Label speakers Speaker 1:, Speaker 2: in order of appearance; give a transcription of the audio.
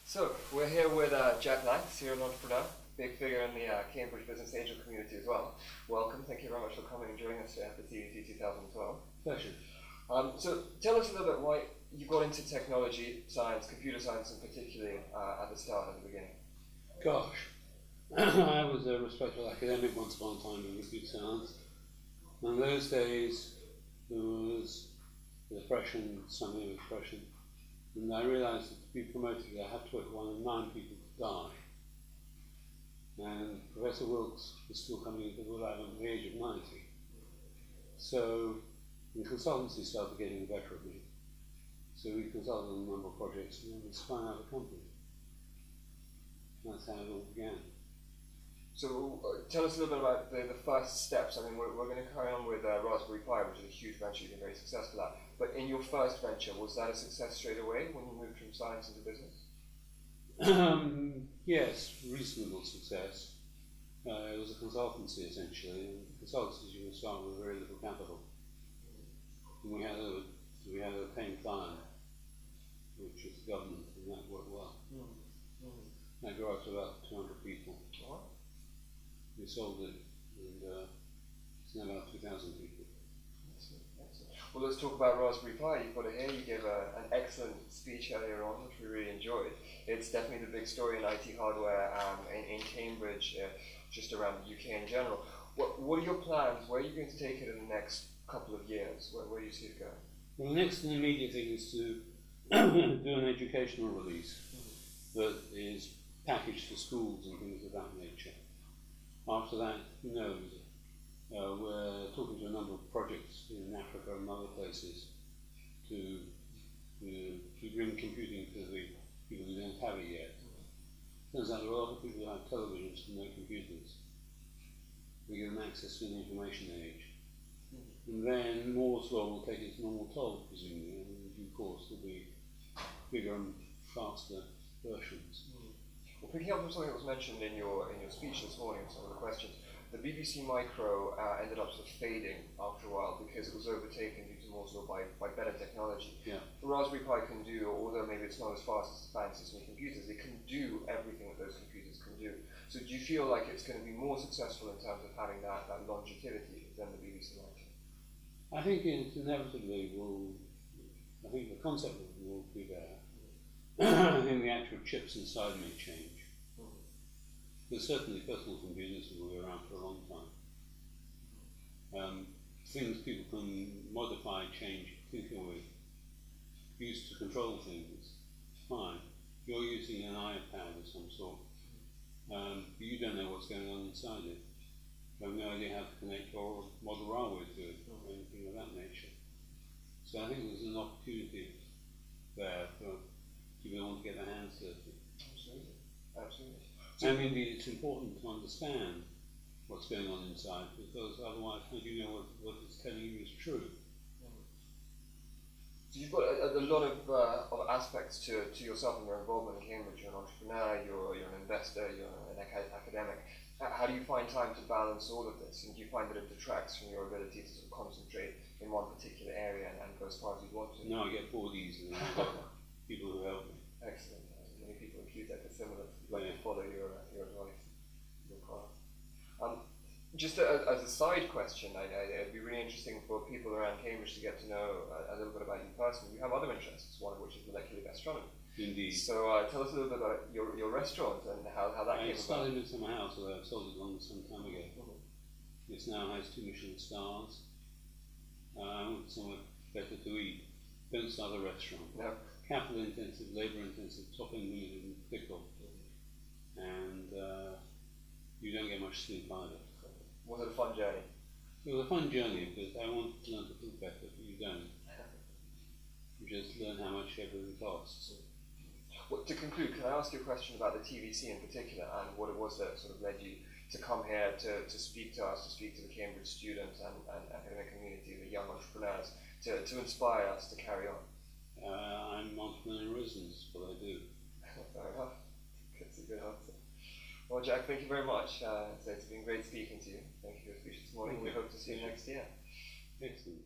Speaker 1: So, we're here with Jack Lang, serial entrepreneur, big figure in the Cambridge business angel community as well. Welcome, thank you very much for coming and joining us today at the TVC2012.
Speaker 2: Pleasure.
Speaker 1: So, tell us a little bit why you got into technology, science, computer science in particular at the start, at the beginning.
Speaker 2: Gosh, I was a respectable academic once upon a time in computer science. And in those days, there was the depression, something of depression, and I realised that to be promoted, I had to wait for one of 9 people to die. And Professor Wilkes was still coming into the lab at the age of 90. So the consultancy started getting the better of me. So we consulted on a number of projects and then we spun out a company. That's how it all began.
Speaker 1: So tell us a little bit about the first steps. I mean, we're going to carry on with Raspberry Pi, which is a huge venture you've been very successful at. But in your first venture, was that a success straight away when you moved from science into business?
Speaker 2: Yes, reasonable success. It was a consultancy essentially, and consultancies you can start with very little capital. And we had a paying client, which is the government, and that worked well. That grew up to about 200 people. We sold it, and it's now about 2,000 people.
Speaker 1: Excellent. Well, let's talk about Raspberry Pi. You've got it here. You gave an excellent speech earlier on, which we really enjoyed. It's definitely the big story in IT hardware in Cambridge, just around the UK in general. What are your plans? Where are you going to take it in the next couple of years? Where do you see it going?
Speaker 2: Well, the next immediate thing is to do an educational release that is packaged for schools and things of that nature. After that, who knows? We're talking to a number of projects in Africa and other places to bring computing to the people who don't have it yet. Turns out there are a lot of people who have televisions and no computers. We give them access to the information age. And then Moore's law will take its normal toll, presumably, and in due course there'll be bigger and faster versions.
Speaker 1: Well, picking up on something that was mentioned in your speech this morning, some of the questions, the BBC Micro ended up sort of fading after a while because it was overtaken due to Moore's law by better technology.
Speaker 2: Yeah.
Speaker 1: The Raspberry Pi can do, although maybe it's not as fast as fancy as many computers, it can do everything that those computers can do. So do you feel like it's going to be more successful in terms of having that longevity than the BBC Micro?
Speaker 2: I think it inevitably will, I think the concept will be there. I think the actual chips inside may change. But certainly personal computers will be around for a long time. Things people can modify, change, tinker with, used to control things, fine. You're using an iPad of some sort, but you don't know what's going on inside it. You have no idea how to connect your model railway to it or anything of that nature. So I think there's an opportunity there for people who want to get their hands dirty.
Speaker 1: Absolutely. Absolutely.
Speaker 2: And indeed, it's important to understand what's going on inside, because otherwise, how do you know what it's telling you is true?
Speaker 1: So you've got a lot of aspects to yourself and your involvement in Cambridge. You're an entrepreneur, you're an investor, you're an academic. How do you find time to balance all of this? And do you find that it detracts from your ability to sort of concentrate in one particular area and go as far as you want to?
Speaker 2: No, I get bored easily. I've got people who help me.
Speaker 1: Excellent. Many people in QTech are similar. Like to follow your advice, your path. Just as a side question, it'd be really interesting for people around Cambridge to get to know a little bit about you personally. You have other interests, one of which is molecular gastronomy.
Speaker 2: Indeed.
Speaker 1: So tell us a little bit about your restaurant and how that came about.
Speaker 2: I started it in my house, although I've sold it some time ago. It now has 2 Michelin stars. I want somewhere better to eat. Don't start a restaurant.
Speaker 1: No.
Speaker 2: Capital intensive, labour intensive, topping meat and pickle. And you don't get much sleep either.
Speaker 1: Was it a fun journey?
Speaker 2: It was a fun journey because I wanted to learn to cook better, but you don't. You just learn how much everything costs.
Speaker 1: Well, to conclude, can I ask you a question about the TVC in particular and what it was that sort of led you to come here to speak to us, to speak to the Cambridge students and academic community, the young entrepreneurs, to inspire us to carry on?
Speaker 2: I'm an entrepreneur in residence, what I do.
Speaker 1: Fair enough. That's a good answer. Well, Jack, thank you very much. So it's been great speaking to you. Thank you for your speech this morning. We hope to see you next year.
Speaker 2: Excellent.